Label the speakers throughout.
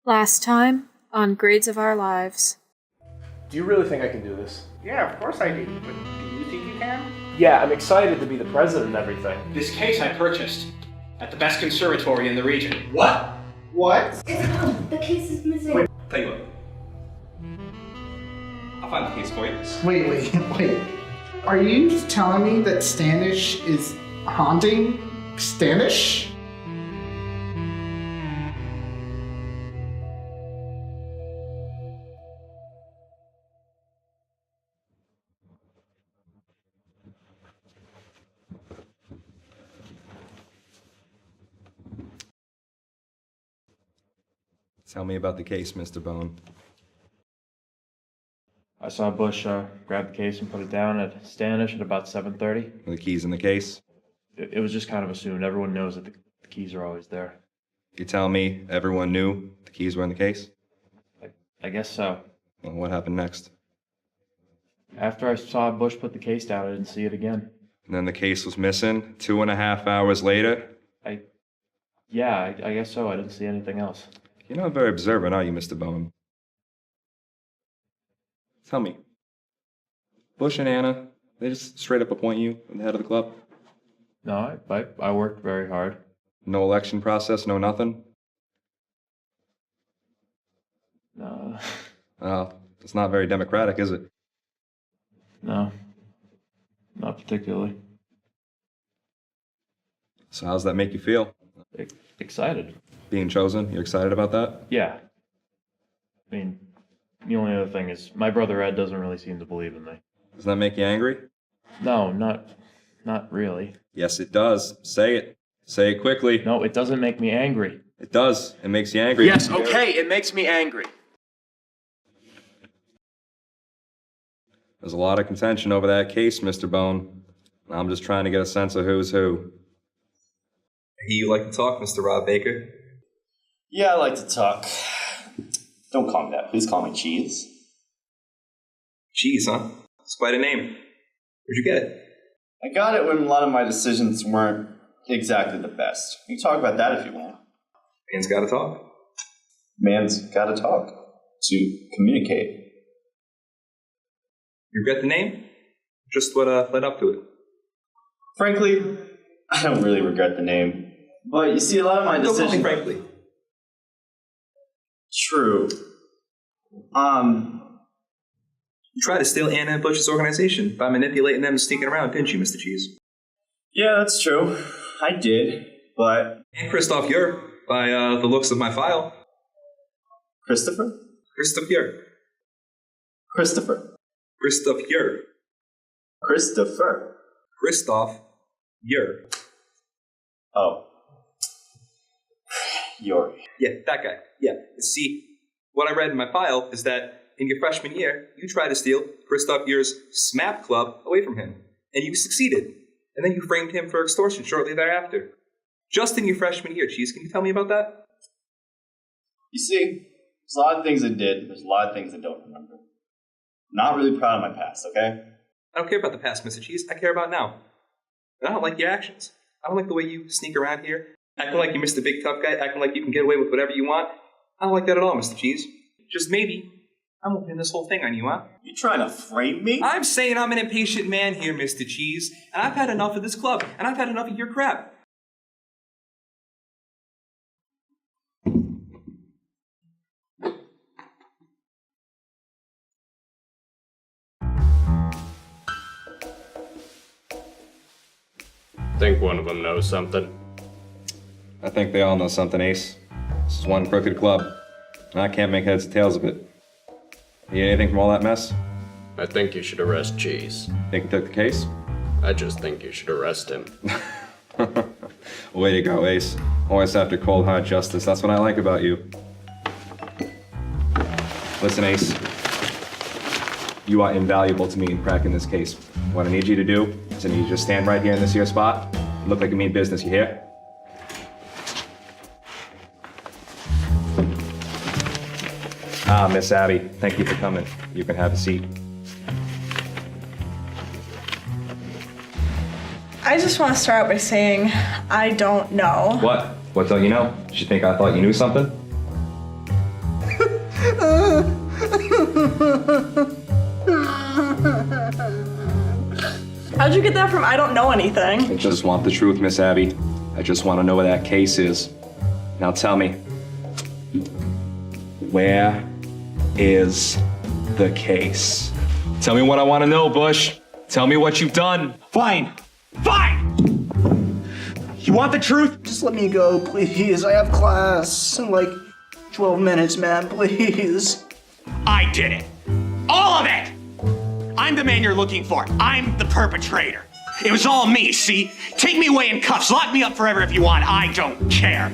Speaker 1: Last time on Grades of Our Lives.
Speaker 2: Do you really think I can do this?
Speaker 3: Yeah, of course I do. But do you think you can?
Speaker 2: Yeah, I'm excited to be the president and everything.
Speaker 4: This case I purchased at the best conservatory in the region.
Speaker 3: What? What?
Speaker 5: It's gone. The case is missing.
Speaker 4: Wait, tell you what. I'll find the case for you.
Speaker 3: Wait. Are you telling me that Standish is haunting Standish?
Speaker 6: Tell me about the case, Mr. Bone.
Speaker 7: I saw Bush grab the case and put it down at Standish at about 7:30.
Speaker 6: Are the keys in the case?
Speaker 7: It was just kind of assumed. Everyone knows that the keys are always there.
Speaker 6: You tell me everyone knew the keys were in the case?
Speaker 7: I guess so.
Speaker 6: Well, what happened next?
Speaker 7: After I saw Bush put the case down, I didn't see it again.
Speaker 6: And then the case was missing 2.5 hours later?
Speaker 7: I guess so. I didn't see anything else.
Speaker 6: You're not very observant, are you, Mr. Bone? Tell me, Bush and Anna, they just straight up appoint you the head of the club?
Speaker 7: No, I worked very hard.
Speaker 6: No election process, no nothing?
Speaker 7: No.
Speaker 6: It's not very democratic, is it?
Speaker 7: No. Not particularly.
Speaker 6: So how's that make you feel?
Speaker 7: Excited.
Speaker 6: Being chosen, you're excited about that?
Speaker 7: Yeah. I mean, the only other thing is my brother Ed doesn't really seem to believe in me.
Speaker 6: Does that make you angry?
Speaker 7: No, not really.
Speaker 6: Yes, it does. Say it. Say it quickly.
Speaker 7: No, it doesn't make me angry.
Speaker 6: It does. It makes you angry.
Speaker 2: Yes, okay, it makes me angry.
Speaker 6: There's a lot of contention over that case, Mr. Bone. I'm just trying to get a sense of who's who. You like to talk, Mr. Rob Baker?
Speaker 8: Yeah, I like to talk. Don't call me that. Please call me Cheese.
Speaker 6: Cheese, huh? It's quite a name. Where'd you get it?
Speaker 8: I got it when a lot of my decisions weren't exactly the best. We can talk about that if you want.
Speaker 6: Man's gotta talk.
Speaker 8: Man's gotta talk to communicate.
Speaker 6: You regret the name? Just what led up to it?
Speaker 8: Frankly, I don't really regret the name. But you see, a lot of my decisions...
Speaker 6: Don't call me frankly.
Speaker 8: True.
Speaker 6: You tried to steal Anna and Bush's organization by manipulating them and sneaking around, didn't you, Mr. Cheese?
Speaker 8: Yeah, that's true. I did, but...
Speaker 6: And Christoph Ure, by the looks of my file.
Speaker 8: Christopher?
Speaker 6: Christoph Ure.
Speaker 8: Christopher.
Speaker 6: Christoph Ure.
Speaker 8: Christopher.
Speaker 6: Christoph Ure.
Speaker 8: Oh. Yuri.
Speaker 6: Yeah, that guy. Yeah. See, what I read in my file is that in your freshman year, you tried to steal Christoph Ure's SMAP club away from him. And you succeeded. And then you framed him for extortion shortly thereafter. Just in your freshman year, Cheese. Can you tell me about that?
Speaker 8: You see, there's a lot of things I did. There's a lot of things I don't remember. I'm not really proud of my past, okay?
Speaker 6: I don't care about the past, Mr. Cheese. I care about now. And I don't like your actions. I don't like the way you sneak around here, acting like you're Mr. Big Tough Guy, acting like you can get away with whatever you want. I don't like that at all, Mr. Cheese. Just maybe, I'm gonna pin this whole thing on you, huh?
Speaker 8: You trying to frame me?
Speaker 6: I'm saying I'm an impatient man here, Mr. Cheese, and I've had enough of this club, and I've had enough of your crap.
Speaker 9: Think one of them knows something.
Speaker 6: I think they all know something, Ace. This is one crooked club, and I can't make heads or tails of it. You get anything from all that mess?
Speaker 9: I think you should arrest Cheese.
Speaker 6: Think he took the case?
Speaker 9: I just think you should arrest him.
Speaker 6: Way to go, Ace. Always after cold hard justice. That's what I like about you. Listen, Ace. You are invaluable to me in cracking this case. What I need you to do is I need you to just stand right here in this here spot and look like you mean business, you hear? Ah, Miss Abby, thank you for coming. You can have a seat.
Speaker 10: I just want to start out by saying I don't know.
Speaker 6: What? What don't you know? Did you think I thought you knew something?
Speaker 10: How'd you get that from I don't know anything?
Speaker 11: I just want the truth, Miss Abby. I just want to know where that case is. Now tell me, where is the case? Tell me what I want to know, Bush. Tell me what you've done.
Speaker 12: Fine. You want the truth?
Speaker 3: Just let me go, please. I have class in like 12 minutes, man, please.
Speaker 12: I did it. All of it! I'm the man you're looking for. I'm the perpetrator. It was all me, see? Take me away in cuffs. Lock me up forever if you want. I don't care.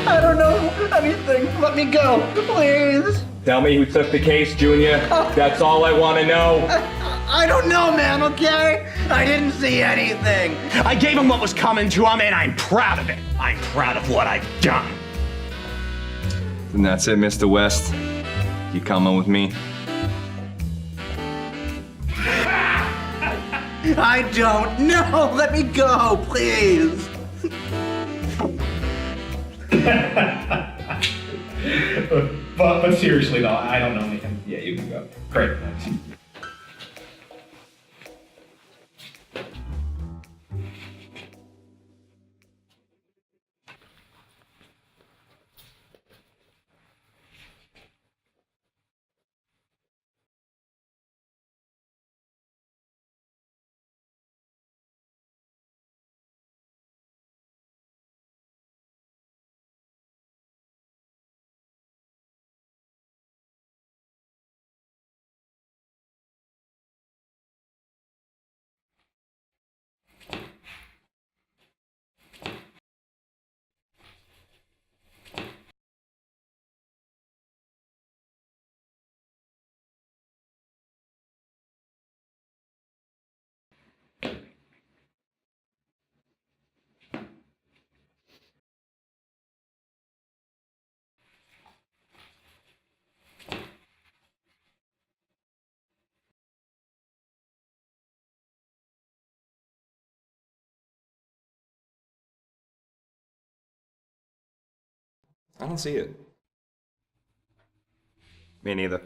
Speaker 3: I don't know anything. Let me go, please.
Speaker 11: Tell me who took the case, Junior. That's all I want to know.
Speaker 3: I don't know, man, okay? I didn't see anything.
Speaker 12: I gave him what was coming to him, and I'm proud of it. I'm proud of what I've done.
Speaker 11: And that's it, Mr. West. You coming with me?
Speaker 3: I don't know. Let me go, please.
Speaker 4: But seriously though, I don't know anything. Yeah, you can go. Great. Thanks.
Speaker 11: I don't see it. Me neither.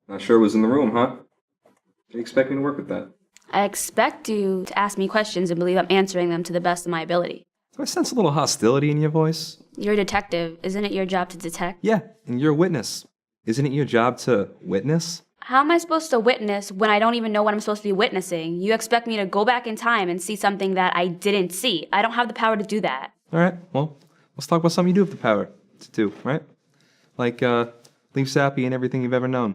Speaker 11: Not sure it was in the room, huh? You expect me to work with that?
Speaker 13: I expect you to ask me questions and believe I'm answering them to the best of my ability.
Speaker 11: Do I sense a little hostility in your voice?
Speaker 13: You're a detective. Isn't it your job to detect?
Speaker 11: Yeah, and you're a witness. Isn't it your job to witness?
Speaker 13: How am I supposed to witness when I don't even know what I'm supposed to be witnessing? You expect me to go back in time and see something that I didn't see. I don't have the power to do that.
Speaker 11: All right, well, let's talk about something you do have the power to do, right? Like, leave SAPPY and everything you've ever known.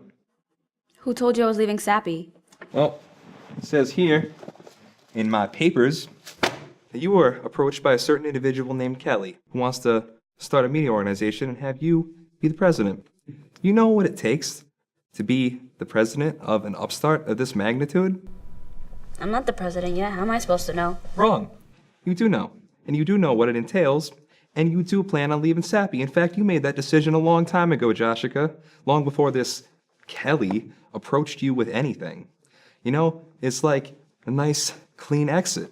Speaker 13: Who told you I was leaving SAPPY?
Speaker 11: Well, it says here, in my papers, that you were approached by a certain individual named Kelly, who wants to start a media organization and have you be the president. You know what it takes to be the president of an upstart of this magnitude?
Speaker 13: I'm not the president yet. How am I supposed to know?
Speaker 11: Wrong. You do know. And you do know what it entails. And you do plan on leaving SAPPY. In fact, you made that decision a long time ago, Joshika. Long before this Kelly approached you with anything. You know, it's like a nice, clean exit.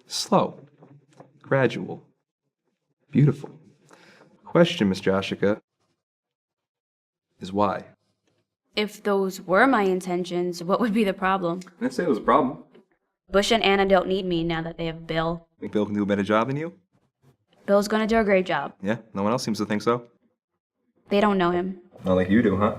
Speaker 11: Slow. Gradual. Beautiful. Question, Miss Joshika, is why?
Speaker 13: If those were my intentions, what would be the problem?
Speaker 11: I didn't say it was a problem.
Speaker 13: Bush and Anna don't need me now that they have Bill.
Speaker 11: Think Bill can do a better job than you?
Speaker 13: Bill's gonna do a great job.
Speaker 11: Yeah, no one else seems to think so.
Speaker 13: They don't know him.
Speaker 11: Not like you do, huh?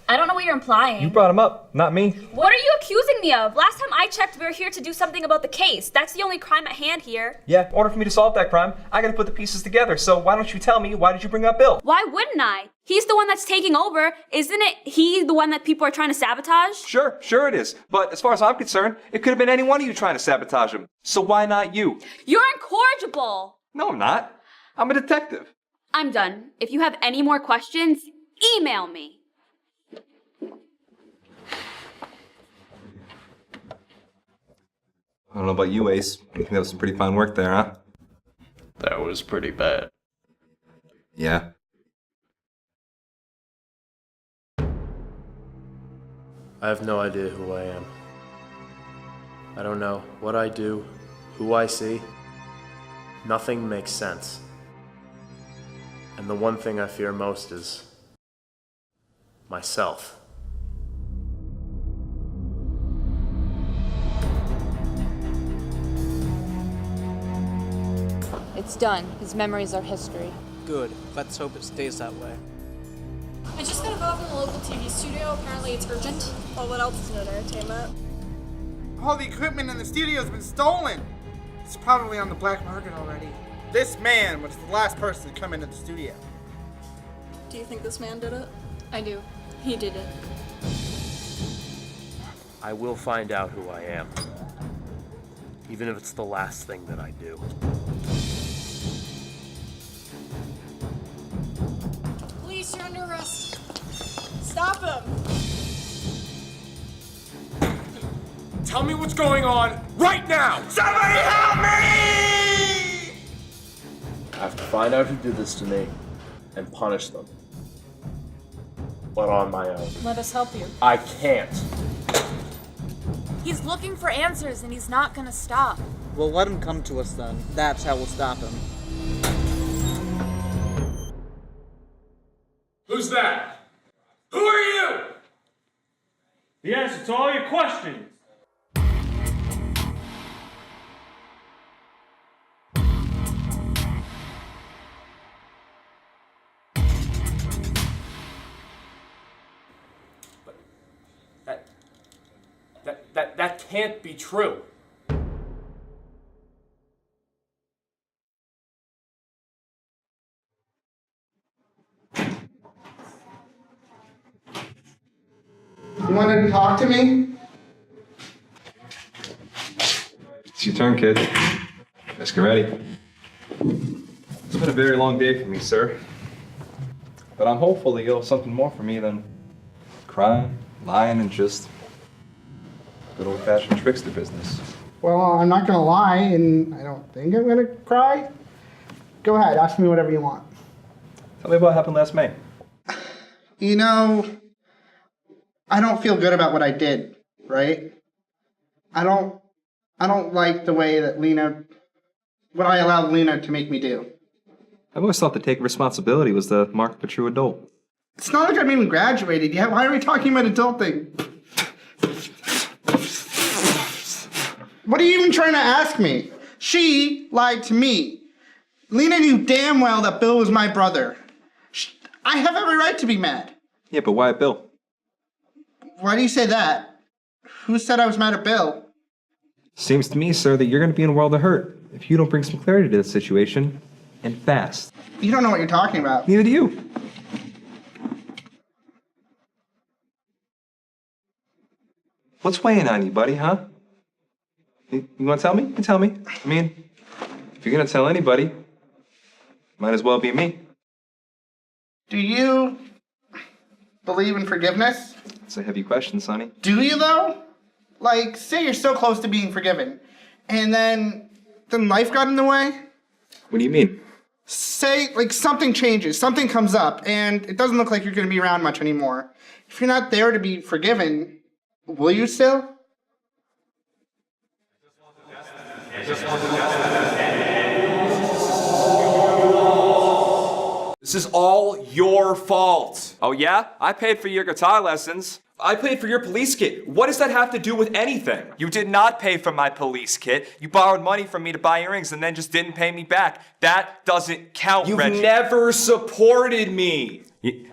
Speaker 13: I don't know what you're implying.
Speaker 11: You brought him up, not me.
Speaker 13: What are you accusing me of? Last time I checked, we were here to do something about the case. That's the only crime at hand here.
Speaker 11: Yeah, in order for me to solve that crime, I gotta put the pieces together. So why don't you tell me, why did you bring up Bill?
Speaker 13: Why wouldn't I? He's the one that's taking over. Isn't it he the one that people are trying to sabotage?
Speaker 11: Sure it is. But as far as I'm concerned, it could have been any one of you trying to sabotage him. So why not you?
Speaker 13: You're incorrigible.
Speaker 11: No, I'm not. I'm a detective.
Speaker 13: I'm done. If you have any more questions, email me.
Speaker 11: I don't know about you, Ace. I think that was some pretty fine work there, huh?
Speaker 9: That was pretty bad.
Speaker 11: Yeah.
Speaker 2: I have no idea who I am. I don't know what I do, who I see. Nothing makes sense. And the one thing I fear most is myself.
Speaker 14: It's done. His memories are history.
Speaker 15: Good. Let's hope it stays that way.
Speaker 10: I just got a call from the local TV studio. Apparently it's urgent. Well, what else is in entertainment?
Speaker 3: All the equipment in the studio's been stolen. It's probably on the black market already. This man was the last person to come into the studio.
Speaker 10: Do you think this man did it? I do. He did it.
Speaker 2: I will find out who I am. Even if it's the last thing that I do.
Speaker 10: Police, you're under arrest. Stop him.
Speaker 2: Tell me what's going on right now!
Speaker 12: Somebody help me!
Speaker 2: I have to find out who did this to me and punish them. But on my own.
Speaker 1: Let us help you.
Speaker 2: I can't.
Speaker 1: He's looking for answers and he's not gonna stop.
Speaker 15: Well, let him come to us then. That's how we'll stop him.
Speaker 2: Who's that? Who are you?
Speaker 7: The answer to all your questions.
Speaker 2: That can't be true.
Speaker 3: You wanted to talk to me?
Speaker 11: It's your turn, kid. Let's get ready. It's been a very long day for me, sir. But I'm hopeful that you'll have something more for me than crying, lying, and just good old-fashioned trickster business.
Speaker 3: Well, I'm not gonna lie, and I don't think I'm gonna cry. Go ahead, ask me whatever you want.
Speaker 11: Tell me about what happened last May.
Speaker 3: You know, I don't feel good about what I did, right? I don't like the way that what I allowed Lena to make me do.
Speaker 11: I've always thought that taking responsibility was the mark of a true adult.
Speaker 3: It's not like I've even graduated yet. Why are we talking about adulting? What are you even trying to ask me? She lied to me. Lena knew damn well that Bill was my brother. I have every right to be mad.
Speaker 11: Yeah, but why Bill?
Speaker 3: Why do you say that? Who said I was mad at Bill?
Speaker 11: Seems to me, sir, that you're going to be in a world of hurt if you don't bring some clarity to the situation, and fast.
Speaker 3: You don't know what you're talking about.
Speaker 11: Neither do you. What's weighing on you, buddy, huh? You want to tell me? You can tell me. I mean, if you're going to tell anybody, might as well be me.
Speaker 3: Do you believe in forgiveness?
Speaker 11: It's a heavy question, Sonny.
Speaker 3: Do you, though? Like, say you're so close to being forgiven, and then life got in the way?
Speaker 11: What do you mean?
Speaker 3: Say, like, something changes, something comes up, and it doesn't look like you're going to be around much anymore. If you're not there to be forgiven, will you still?
Speaker 16: This is all your fault. Oh yeah? I paid for your guitar lessons. I paid for your police kit. What does that have to do with anything? You did not pay for my police kit. You borrowed money from me to buy earrings and then just didn't pay me back. That doesn't count, Reggie. You've never supported me.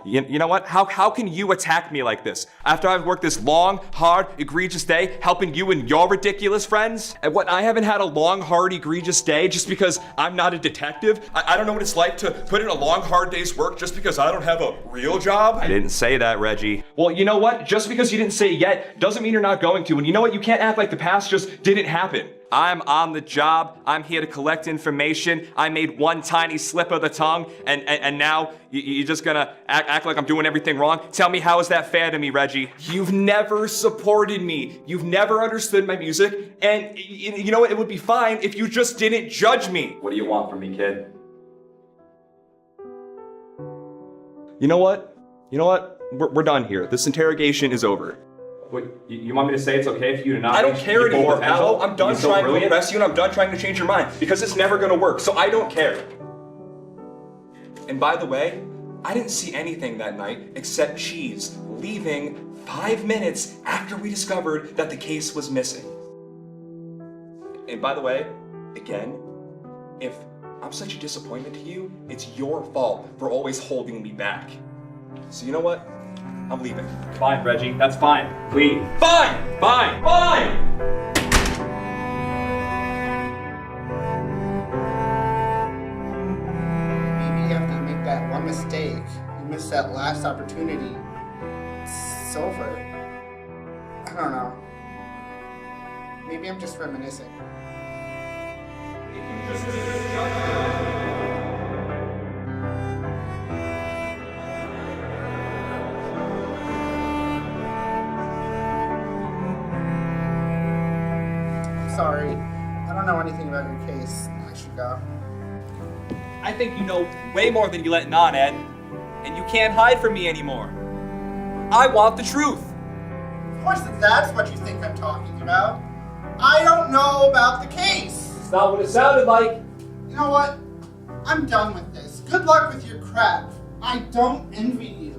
Speaker 16: You know what? How can you attack me like this? After I've worked this long, hard, egregious day helping you and your ridiculous friends? And what, I haven't had a long, hard, egregious day just because I'm not a detective? I don't know what it's like to put in a long, hard day's work just because I don't have a real job? I didn't say that, Reggie. Well, you know what? Just because you didn't say it yet doesn't mean you're not going to. And you know what? You can't act like the past just didn't happen. I'm on the job. I'm here to collect information. I made one tiny slip of the tongue, and now you're just gonna act like I'm doing everything wrong? Tell me, how is that fair to me, Reggie? You've never supported me. You've never understood my music, and you know what? It would be fine if you just didn't judge me. What do you want from me, kid? You know what? We're done here. This interrogation is over. What, you want me to say it's okay for you to not?
Speaker 6: I don't care
Speaker 16: reach your full
Speaker 6: anymore,
Speaker 16: potential?
Speaker 6: Paolo. I'm done
Speaker 16: You're so
Speaker 6: trying to
Speaker 16: brilliant?
Speaker 6: impress you, and I'm done trying to change your mind because it's never gonna work. So I don't care. And by the way, I didn't see anything that night except cheese leaving 5 minutes after we discovered that the case was missing. And by the way, again, if I'm such a disappointment to you, it's your fault for always holding me back. So you know what? I'm leaving.
Speaker 16: Fine, Reggie. That's fine. Leave.
Speaker 6: Fine!
Speaker 16: Fine.
Speaker 6: Fine!
Speaker 3: Maybe after you make that one mistake, you miss that last opportunity. It's over. I don't know. Maybe I'm just reminiscing. Sorry, I don't know anything about your case. I should go.
Speaker 6: I think you know way more than you're letting on, Ed. And you can't hide from me anymore. I want the truth.
Speaker 3: Of course, if that's what you think I'm talking about. I don't know about the case.
Speaker 6: It's not what it sounded like.
Speaker 3: You know what? I'm done with this. Good luck with your crap. I don't envy you.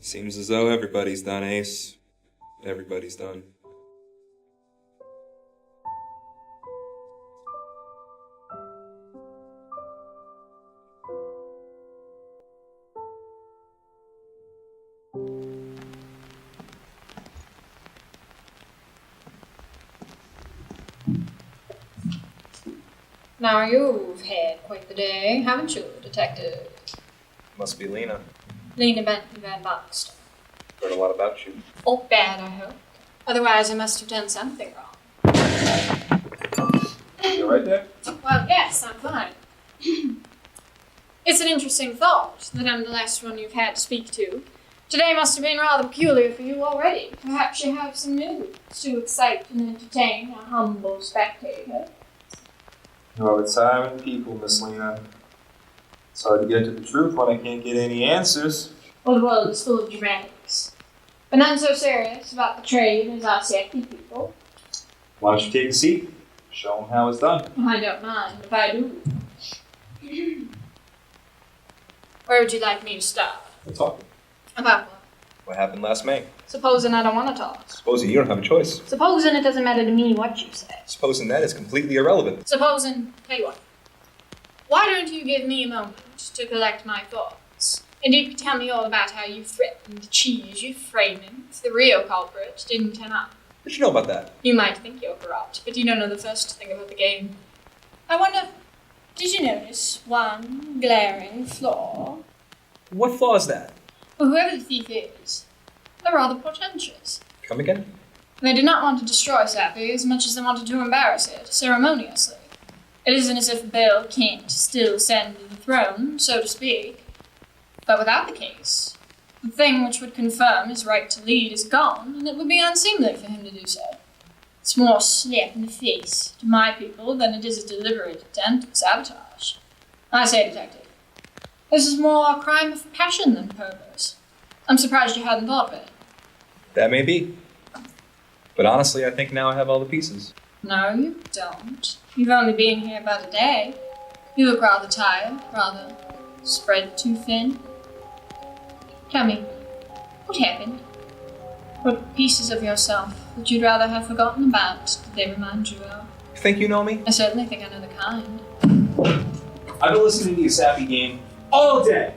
Speaker 6: Seems as though everybody's done, Ace. Everybody's done.
Speaker 10: Now you've had quite the day, haven't you, Detective?
Speaker 6: Must be Lena.
Speaker 10: Lena Benton Van Boxton.
Speaker 6: Heard a lot about you.
Speaker 10: Oh, bad, I hope. Otherwise, I must have done something wrong.
Speaker 6: You right there?
Speaker 10: Well, yes, I'm fine. It's an interesting thought that I'm the last one you've had to speak to. Today must have been rather peculiar for you already. Perhaps you have some news to excite and entertain a humble spectator.
Speaker 6: Oh, it's tiring people, Miss Lena. It's hard to get to the truth when I can't get any answers.
Speaker 10: Well, the world is full of dramatics, but none so serious about the trade as our SAPPY people.
Speaker 6: Why don't you take a seat? Show them how it's done.
Speaker 10: I don't mind if I do. Where would you like me to start?
Speaker 6: We're talking.
Speaker 10: About what?
Speaker 6: What happened last May?
Speaker 10: Supposing I don't want to talk.
Speaker 6: Supposing you don't have a choice.
Speaker 10: Supposing it doesn't matter to me what you say.
Speaker 6: Supposing that is completely irrelevant.
Speaker 10: Supposing, tell you what. Why don't you give me a moment to collect my thoughts? And you can tell me all about how you threatened the cheese you framing if the real culprit didn't turn up.
Speaker 6: What you know about that?
Speaker 10: You might think you're corrupt, but you don't know the first thing about the game. I wonder, did you notice one glaring flaw?
Speaker 6: What flaw is that?
Speaker 10: Well, whoever the thief is, they're rather portentous.
Speaker 6: Come again?
Speaker 10: They did not want to destroy SAPPY as much as they wanted to embarrass it, ceremoniously. It isn't as if Bill can't still ascend to the throne, so to speak. But without the case, the thing which would confirm his right to lead is gone, and it would be unseemly for him to do so. It's more a slap in the face to my people than it is a deliberate attempt at sabotage. I say, Detective, this is more a crime of passion than purpose. I'm surprised you hadn't thought of it.
Speaker 6: That may be. But honestly, I think now I have all the pieces.
Speaker 10: No, you don't. You've only been here about a day. You look rather tired, rather spread too thin. Tell me, what happened? What pieces of yourself that you'd rather have forgotten about did they remind you of?
Speaker 6: You think you know me?
Speaker 10: I certainly think I know the kind.
Speaker 6: I've been listening to your SAPPY game all day.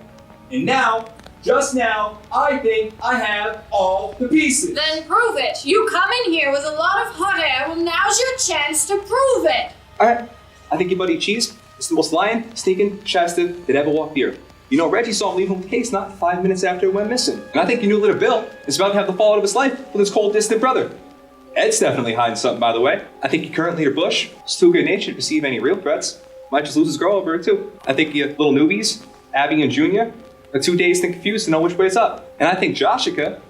Speaker 6: And now, just now, I think I have all the pieces.
Speaker 10: Then prove it. You come in here with a lot of hot air. Well, now's your chance to prove it.
Speaker 6: Alright, I think your buddy Cheese is the most lying, sneaking chested that ever walked here. You know, Reggie saw him leave home the case not 5 minutes after it went missing. And I think you knew little Bill is about to have the fallout of his life with his cold, distant brother. Ed's definitely hiding something, by the way. I think your current leader, Bush, is too good-natured to receive any real threats. Might just lose his girl over it, too. I think your little newbies, Abby and Junior, are too dazed and confused to know which way it's up. And I think Joshika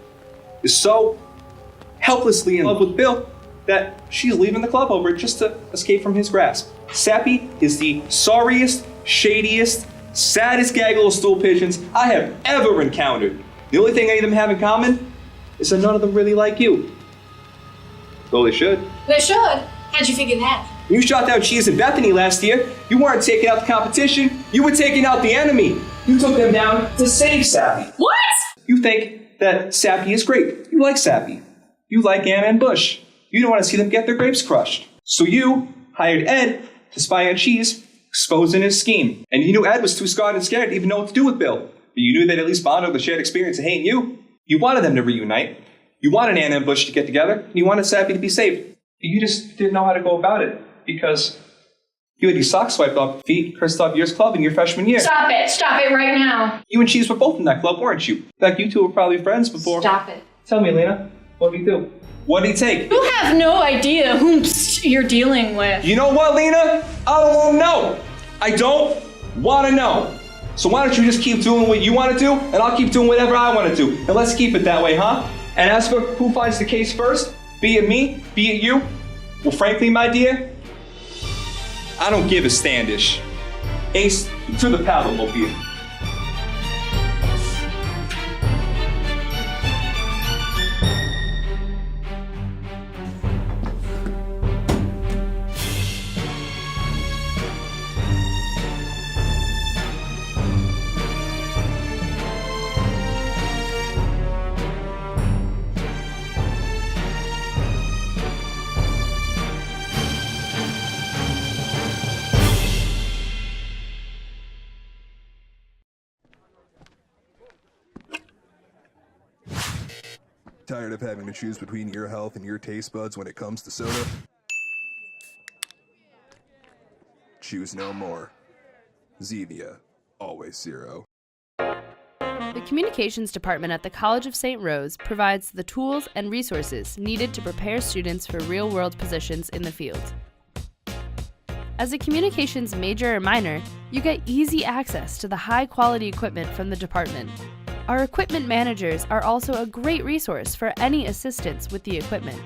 Speaker 6: is so helplessly in love with Bill that she's leaving the club over it just to escape from his grasp. SAPPY is the sorriest, shadiest, saddest gaggle of stool pigeons I have ever encountered. The only thing any of them have in common is that none of them really like you. Though they should.
Speaker 10: They should. How'd you figure that?
Speaker 6: When you shot down Cheese and Bethany last year, you weren't taking out the competition, you were taking out the enemy. You took them down to save Sappy.
Speaker 10: What?
Speaker 6: You think that Sappy is great. You like Sappy. You like Anna and Bush. You don't want to see them get their grapes crushed. So you hired Ed to spy on Cheese, exposing his scheme. And you knew Ed was too scarred and scared to even know what to do with Bill. But you knew they'd at least bond over the shared experience of hating you. You wanted them to reunite. You wanted Anna and Bush to get together. And you wanted Sappy to be saved. You just didn't know how to go about it. Because you had your socks swiped off your feet, cursed off year's club in your freshman year.
Speaker 10: Stop it right now.
Speaker 6: You and Cheese were both in that club, weren't you? In fact, you two were probably friends before.
Speaker 10: Stop it.
Speaker 6: Tell me, Lena, what did he do? What did he take?
Speaker 10: You have no idea whom you're dealing with.
Speaker 6: You know what, Lena? I don't want to know. I don't want to know. So why don't you just keep doing what you want to do, and I'll keep doing whatever I want to do. And let's keep it that way, huh? And as for who finds the case first, be it me, be it you, well, frankly, my dear, I don't give a Standish. Ace to the Paddlemobile.
Speaker 17: Tired of having to choose between your health and your taste buds when it comes to soda? Choose no more. Zevia, always zero.
Speaker 18: The Communications Department at the College of St. Rose provides the tools and resources needed to prepare students for real-world positions in the field. As a communications major or minor, you get easy access to the high-quality equipment from the department. Our equipment managers are also a great resource for any assistance with the equipment.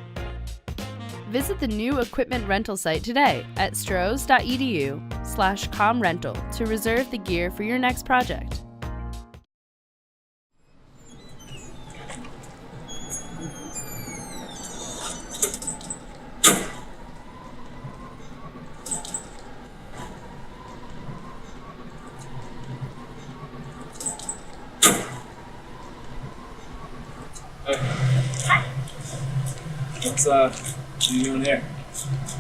Speaker 18: Visit the new equipment rental site today at strohs.edu/comrental to reserve the gear for your next project.
Speaker 4: What are you doing here?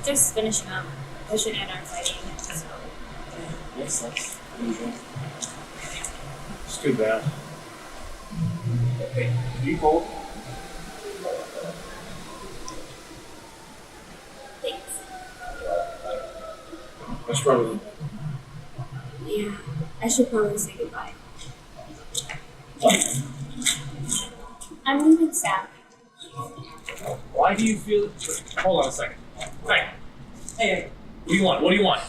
Speaker 1: Just finishing up. Pushing and our fighting. So.
Speaker 4: Yes, that's usual. It's too bad. Hey, are you cold?
Speaker 1: Thanks.
Speaker 4: What's wrong with you?
Speaker 1: Yeah, I should probably say goodbye. I'm leaving Sappy.
Speaker 4: Why do you feel... Hold on a second. Hey. Hey. What do you want? What do you want?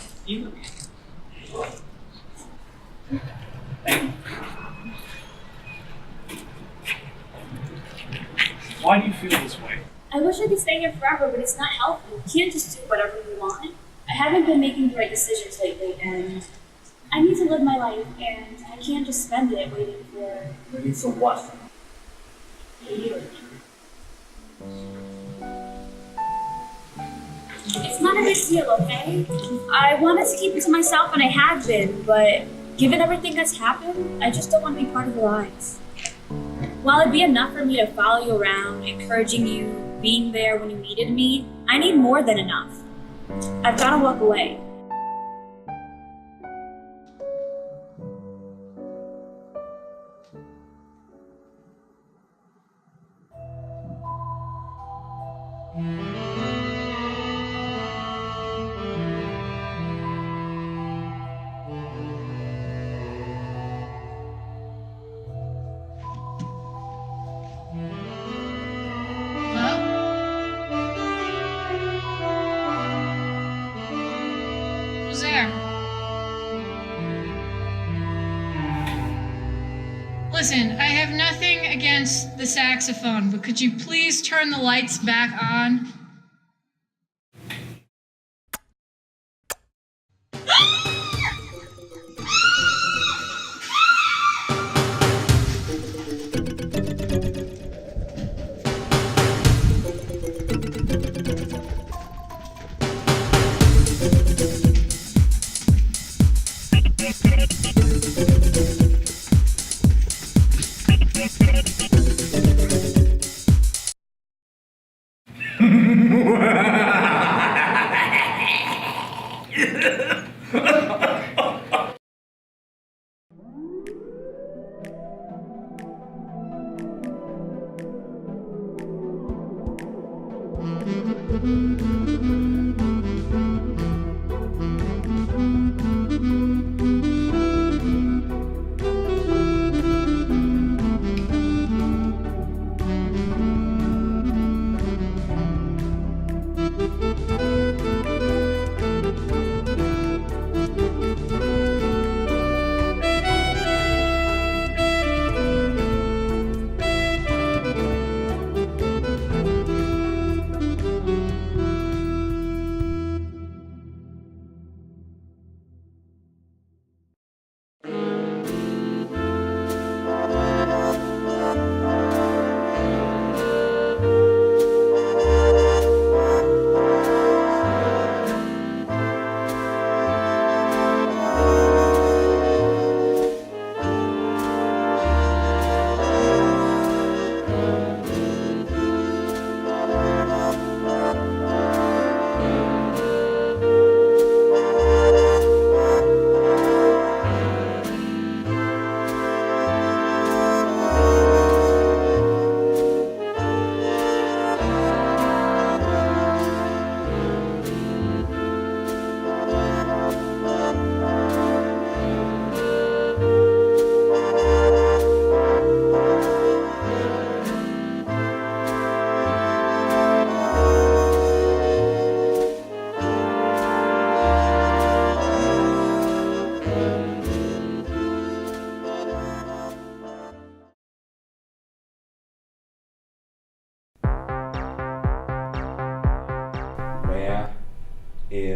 Speaker 4: Why do you feel this way?
Speaker 1: I wish I could stay here forever, but it's not healthy. You can't just do whatever you want. I haven't been making the right decisions lately, and I need to live my life, and I can't just spend it waiting for...
Speaker 4: Waiting for what?
Speaker 1: You. It's not a big deal, okay? I wanted to keep it to myself, and I have been, but given everything that's happened, I just don't want to be part of the lies. While it'd be enough for me to follow you around, encouraging you, being there when you needed me, I need more than enough. I've got to walk away.
Speaker 10: Who's there? Listen, I have nothing against the saxophone, but could you please turn the lights back on?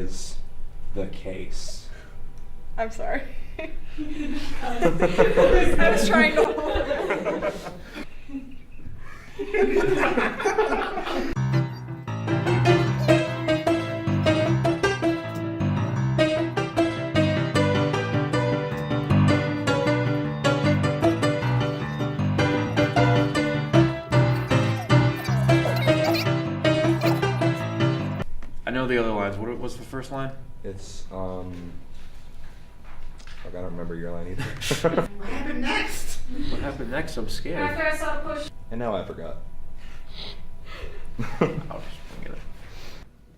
Speaker 11: is the case?
Speaker 10: I'm sorry. I was trying to hold it.
Speaker 7: I know the other lines. What's the first line?
Speaker 11: It's, I don't remember your line either.
Speaker 3: What happened next?
Speaker 7: What happened next? I'm scared.
Speaker 10: After I saw push.
Speaker 11: And now I forgot.
Speaker 7: I'll just forget it.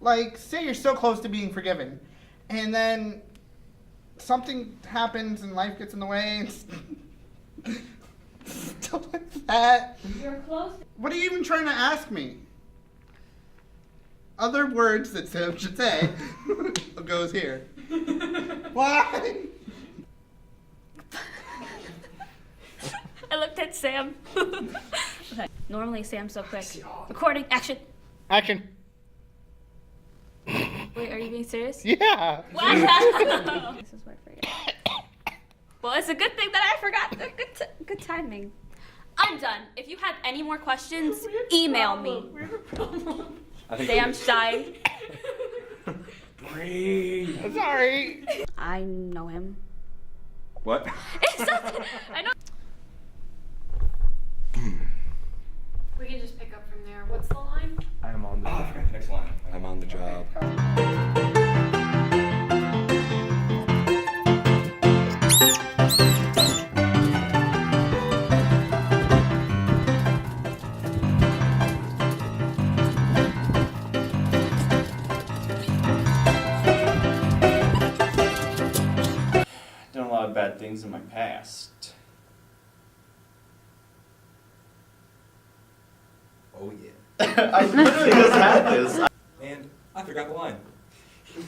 Speaker 3: Like, say you're so close to being forgiven, and then something happens and life gets in the way and stuff like that.
Speaker 10: You're close.
Speaker 3: What are you even trying to ask me? Other words that Sam should say goes here. Why?
Speaker 13: I looked at Sam. Okay. Normally Sam's so quick. Recording, action.
Speaker 3: Action.
Speaker 13: Wait, are you being serious?
Speaker 3: Yeah.
Speaker 13: Wow. This is why I forget. Well, it's a good thing that I forgot. Good timing. I'm done. If you have any more questions, email me. Sam Stein.
Speaker 7: Breathe.
Speaker 3: Sorry.
Speaker 13: I know him.
Speaker 11: What?
Speaker 13: It's not, I know.
Speaker 10: We can just pick up from there. What's the line?
Speaker 11: I'm on the job.
Speaker 6: I forgot the next line.
Speaker 11: I'm on the job.
Speaker 8: Done a lot of bad things in my past.
Speaker 6: Oh yeah.
Speaker 8: I literally just had this.
Speaker 6: And I forgot the line.
Speaker 8: You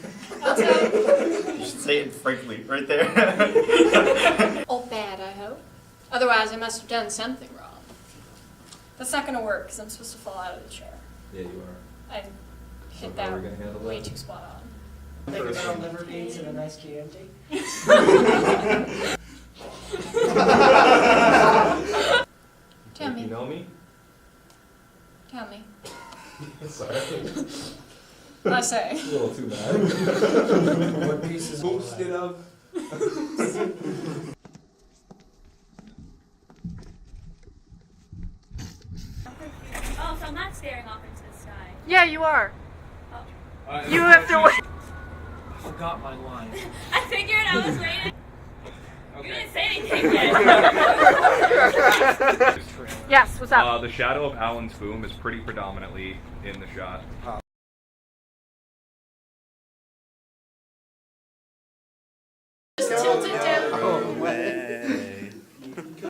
Speaker 8: should say it frankly, right there.
Speaker 10: All bad, I hope. Otherwise, I must have done something wrong. That's not going to work because I'm supposed to fall out of the chair.
Speaker 11: Yeah, you are.
Speaker 10: I hit
Speaker 11: So how are we
Speaker 10: that
Speaker 11: gonna handle
Speaker 10: way
Speaker 11: that?
Speaker 10: too spot on.
Speaker 19: Think about liver beans and a nice Chianti.
Speaker 10: Tell me.
Speaker 11: You know me?
Speaker 10: Tell me.
Speaker 11: Sorry.
Speaker 10: I say.
Speaker 11: A little too bad.
Speaker 19: What pieces
Speaker 11: Boosted of.
Speaker 1: Oh, so I'm not staring off into the sky.
Speaker 10: Yeah, you are.
Speaker 1: Oh.
Speaker 10: You have to wait.
Speaker 19: I forgot my line.
Speaker 1: I figured I was waiting. You didn't say anything yet.
Speaker 10: Yes, what's up?
Speaker 16: The shadow of Alan's boom is pretty predominantly in the shot.